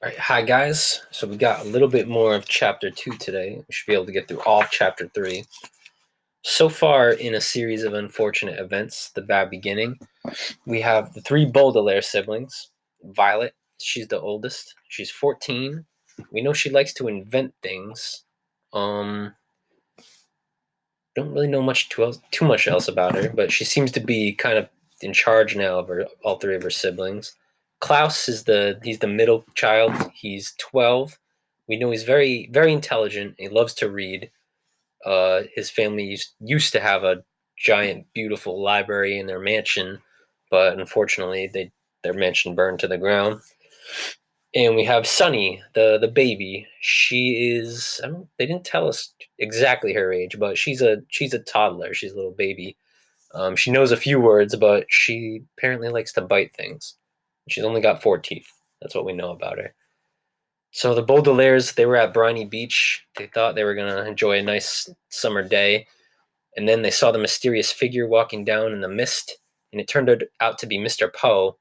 All right, hi guys. So we got a little bit more of chapter 2 today. We should be able to get through all of chapter 3. So far in a series of unfortunate events, the bad beginning, we have the three Baudelaire siblings. Violet, she's the oldest. She's 14. We know she likes to invent things. Don't really know too much else about her, but she seems to be kind of in charge now of all three of her siblings. Klaus he's the middle child. He's 12. We know he's very very intelligent. He loves to read. His family used to have a giant beautiful library in their mansion, but unfortunately their mansion burned to the ground. And we have Sunny, the baby. She is they didn't tell us exactly her age, but she's a toddler. She's a little baby. She knows a few words, but she apparently likes to bite things. She's only got 4 teeth. That's what we know about her. So the Baudelaires, they were at Briny Beach. They thought they were going to enjoy a nice summer day. And then they saw the mysterious figure walking down in the mist. And it turned out to be Mr. Poe,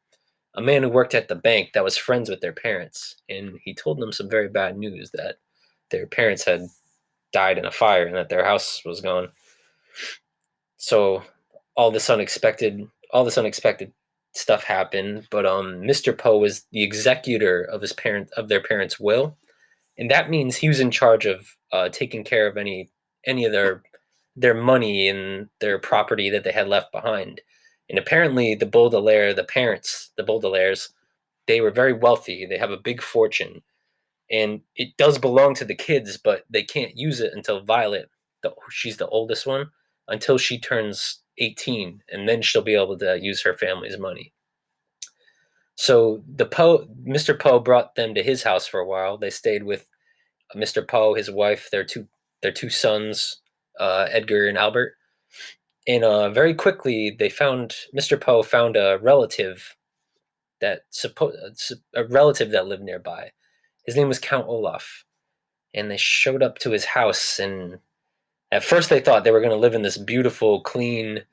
a man who worked at the bank that was friends with their parents. And he told them some very bad news that their parents had died in a fire and that their house was gone. So all this unexpected stuff happened, but Mr. Poe was the executor of their parents' will, and that means he was in charge of taking care of any of their money and their property that they had left behind. And apparently, the Baudelaires, they were very wealthy. They have a big fortune, and it does belong to the kids, but they can't use it until Violet, she's the oldest one, until she turns 18, and then she'll be able to use her family's money. So Mr. Poe brought them to his house for a while. They stayed with Mr. Poe, his wife, their two sons, Edgar and Albert. And very quickly, Mr. Poe found a relative that lived nearby. His name was Count Olaf, and they showed up to his house. And at first, they thought they were going to live in this beautiful, clean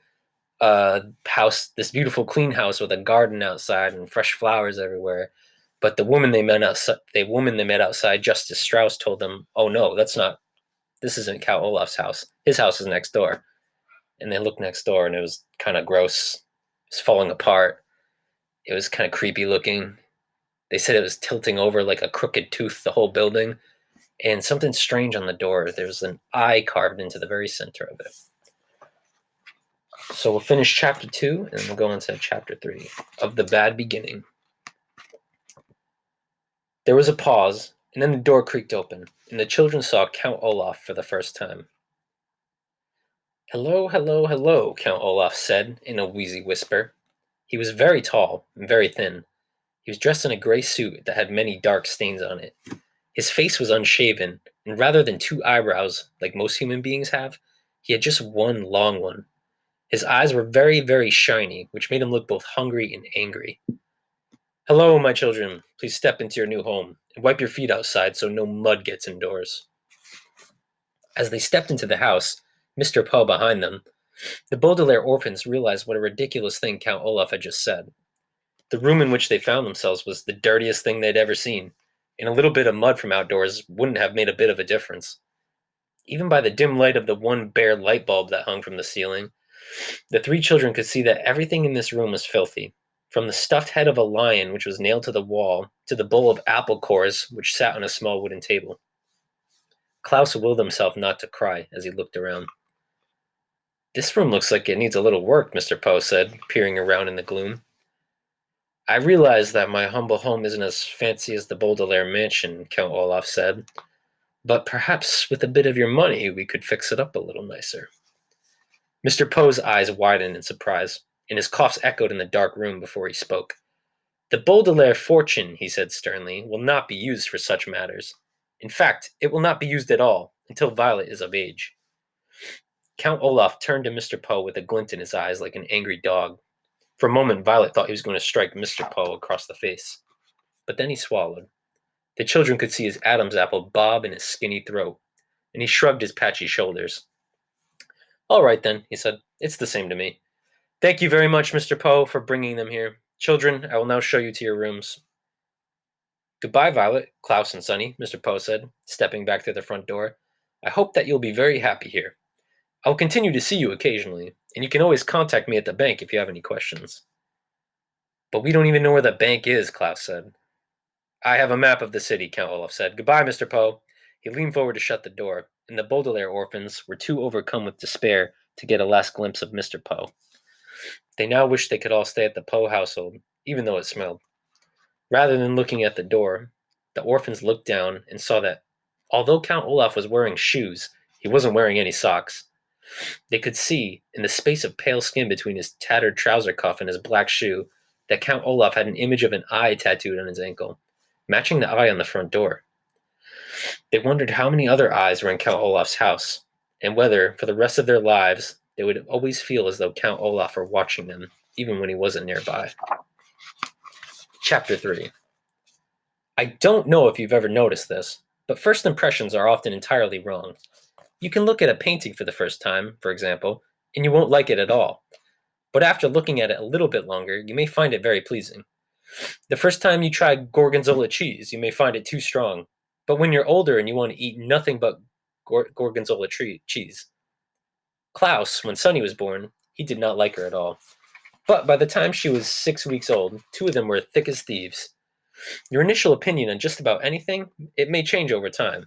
clean house with a garden outside and fresh flowers everywhere. But the woman they met outside, Justice Strauss, told them, "Oh no, this isn't Count Olaf's house. His house is next door." And they looked next door, and it was kind of gross. It was falling apart. It was kind of creepy looking. They said it was tilting over like a crooked tooth, the whole building, and something strange on the door. There was an eye carved into the very center of it. So we'll finish chapter 2, and then we'll go on to chapter 3 of the bad beginning. There was a pause, and then the door creaked open, and the children saw Count Olaf for the first time. "Hello, hello, hello," Count Olaf said in a wheezy whisper. He was very tall and very thin. He was dressed in a gray suit that had many dark stains on it. His face was unshaven, and rather than two eyebrows like most human beings have, he had just one long one. His eyes were very, very shiny, which made him look both hungry and angry. "Hello, my children. Please step into your new home and wipe your feet outside so no mud gets indoors." As they stepped into the house, Mr. Poe behind them, the Baudelaire orphans realized what a ridiculous thing Count Olaf had just said. The room in which they found themselves was the dirtiest thing they'd ever seen, and a little bit of mud from outdoors wouldn't have made a bit of a difference. Even by the dim light of the one bare light bulb that hung from the ceiling, the three children could see that everything in this room was filthy, from the stuffed head of a lion which was nailed to the wall to the bowl of apple cores which sat on a small wooden table. Klaus willed himself not to cry as he looked around. "This room looks like it needs a little work," Mr. Poe said, peering around in the gloom. "I realize that my humble home isn't as fancy as the Baudelaire mansion," Count Olaf said, "but perhaps with a bit of your money we could fix it up a little nicer." Mr. Poe's eyes widened in surprise, and his coughs echoed in the dark room before he spoke. "The Baudelaire fortune," he said sternly, "will not be used for such matters. In fact, it will not be used at all until Violet is of age." Count Olaf turned to Mr. Poe with a glint in his eyes like an angry dog. For a moment, Violet thought he was going to strike Mr. Poe across the face. But then he swallowed. The children could see his Adam's apple bob in his skinny throat, and he shrugged his patchy shoulders. "All right, then," he said. "It's the same to me. Thank you very much, Mr. Poe, for bringing them here. Children, I will now show you to your rooms." Goodbye, Violet, Klaus and Sonny, Mr. Poe said, stepping back through the front door. I hope that you'll be very happy here. I'll continue to see you occasionally, and you can always contact me at the bank if you have any questions. But we don't even know where the bank is, Klaus said. I have a map of the city, Count Olaf said. Goodbye, Mr. Poe. He leaned forward to shut the door, and the Baudelaire orphans were too overcome with despair to get a last glimpse of Mr. Poe. They now wished they could all stay at the Poe household, even though it smelled. Rather than looking at the door, the orphans looked down and saw that, although Count Olaf was wearing shoes, he wasn't wearing any socks. They could see, in the space of pale skin between his tattered trouser cuff and his black shoe, that Count Olaf had an image of an eye tattooed on his ankle, matching the eye on the front door. They wondered how many other eyes were in Count Olaf's house, and whether, for the rest of their lives, they would always feel as though Count Olaf were watching them, even when he wasn't nearby. Chapter 3. I don't know if you've ever noticed this, but first impressions are often entirely wrong. You can look at a painting for the first time, for example, and you won't like it at all. But after looking at it a little bit longer, you may find it very pleasing. The first time you try Gorgonzola cheese, you may find it too strong. But when you're older and you want to eat nothing but Gorgonzola cheese. Klaus, when Sonny was born, he did not like her at all. But by the time she was 6 weeks old, two of them were thick as thieves. Your initial opinion on just about anything, it may change over time.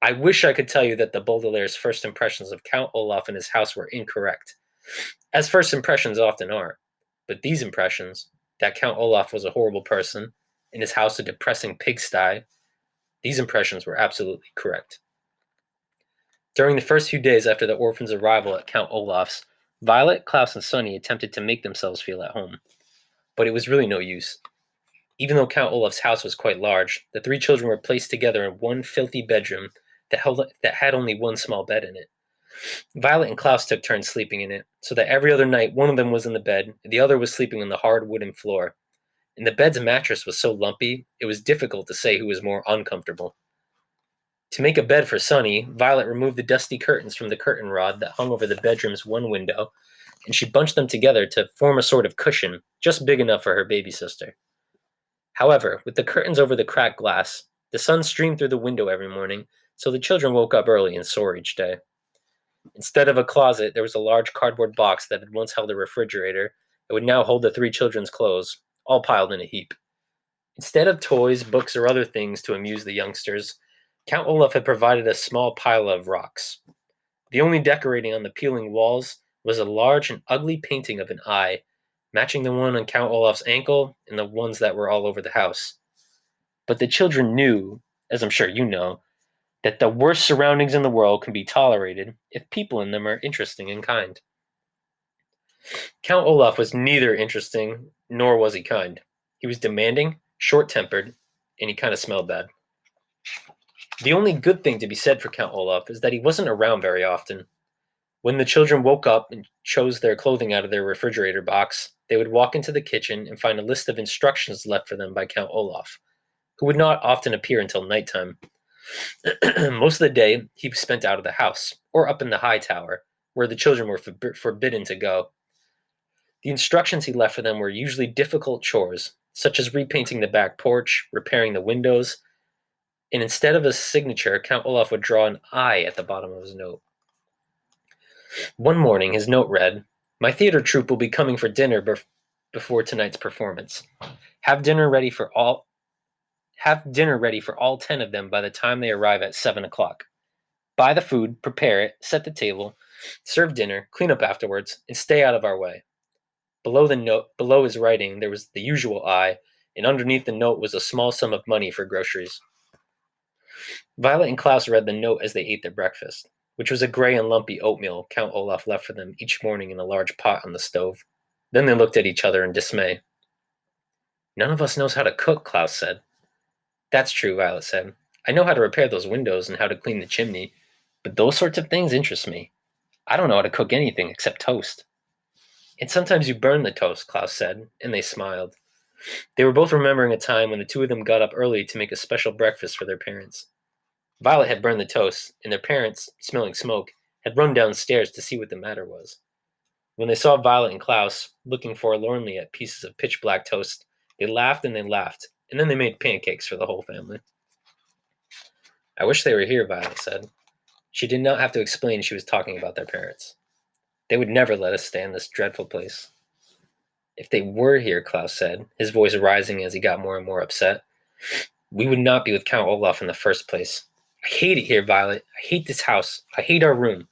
I wish I could tell you that the Baudelaire's first impressions of Count Olaf and his house were incorrect, as first impressions often are. But these impressions, that Count Olaf was a horrible person, and his house a depressing pigsty, these impressions were absolutely correct. During the first few days after the orphans' arrival at Count Olaf's, Violet, Klaus, and Sonny attempted to make themselves feel at home. But it was really no use. Even though Count Olaf's house was quite large, the three children were placed together in one filthy bedroom that had only one small bed in it. Violet and Klaus took turns sleeping in it, so that every other night one of them was in the bed, and the other was sleeping on the hard wooden floor. And the bed's mattress was so lumpy, it was difficult to say who was more uncomfortable. To make a bed for Sonny, Violet removed the dusty curtains from the curtain rod that hung over the bedroom's one window, and she bunched them together to form a sort of cushion, just big enough for her baby sister. However, with the curtains over the cracked glass, the sun streamed through the window every morning, so the children woke up early and sore each day. Instead of a closet, there was a large cardboard box that had once held a refrigerator. It would now hold the three children's clothes, all piled in a heap. Instead of toys, books, or other things to amuse the youngsters, Count Olaf had provided a small pile of rocks. The only decorating on the peeling walls was a large and ugly painting of an eye, matching the one on Count Olaf's ankle and the ones that were all over the house. But the children knew, as I'm sure you know, that the worst surroundings in the world can be tolerated if people in them are interesting and kind. Count Olaf was neither interesting nor was he kind. He was demanding, short-tempered, and he kind of smelled bad. The only good thing to be said for Count Olaf is that he wasn't around very often. When the children woke up and chose their clothing out of their refrigerator box, they would walk into the kitchen and find a list of instructions left for them by Count Olaf, who would not often appear until nighttime. Most of the day, he was spent out of the house, or up in the high tower, where the children were forbidden to go. The instructions he left for them were usually difficult chores, such as repainting the back porch, repairing the windows, and instead of a signature, Count Olaf would draw an eye at the bottom of his note. One morning, his note read, "My theater troupe will be coming for dinner before tonight's performance. Have dinner ready for all 10 of them by the time they arrive at 7 o'clock. Buy the food, prepare it, set the table, serve dinner, clean up afterwards, and stay out of our way." Below his writing, there was the usual eye, and underneath the note was a small sum of money for groceries. Violet and Klaus read the note as they ate their breakfast, which was a gray and lumpy oatmeal Count Olaf left for them each morning in a large pot on the stove. Then they looked at each other in dismay. "None of us knows how to cook," Klaus said. "That's true," Violet said. "I know how to repair those windows and how to clean the chimney, but those sorts of things interest me. I don't know how to cook anything except toast." "And sometimes you burn the toast," Klaus said, and they smiled. They were both remembering a time when the two of them got up early to make a special breakfast for their parents. Violet had burned the toast, and their parents, smelling smoke, had run downstairs to see what the matter was. When they saw Violet and Klaus looking forlornly at pieces of pitch-black toast, they laughed and they laughed, and then they made pancakes for the whole family. I wish they were here, Violet said. She did not have to explain she was talking about their parents. They would never let us stay in this dreadful place. If they were here, Klaus said, his voice rising as he got more and more upset, we would not be with Count Olaf in the first place. I hate it here, Violet. I hate this house. I hate our room.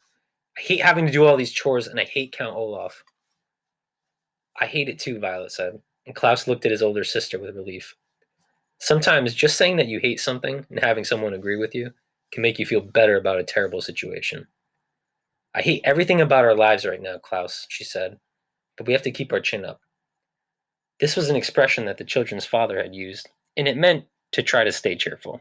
I hate having to do all these chores, and I hate Count Olaf. I hate it too, Violet said, and Klaus looked at his older sister with relief. Sometimes just saying that you hate something and having someone agree with you can make you feel better about a terrible situation. I hate everything about our lives right now, Klaus, she said, but we have to keep our chin up. This was an expression that the children's father had used, and it meant to try to stay cheerful.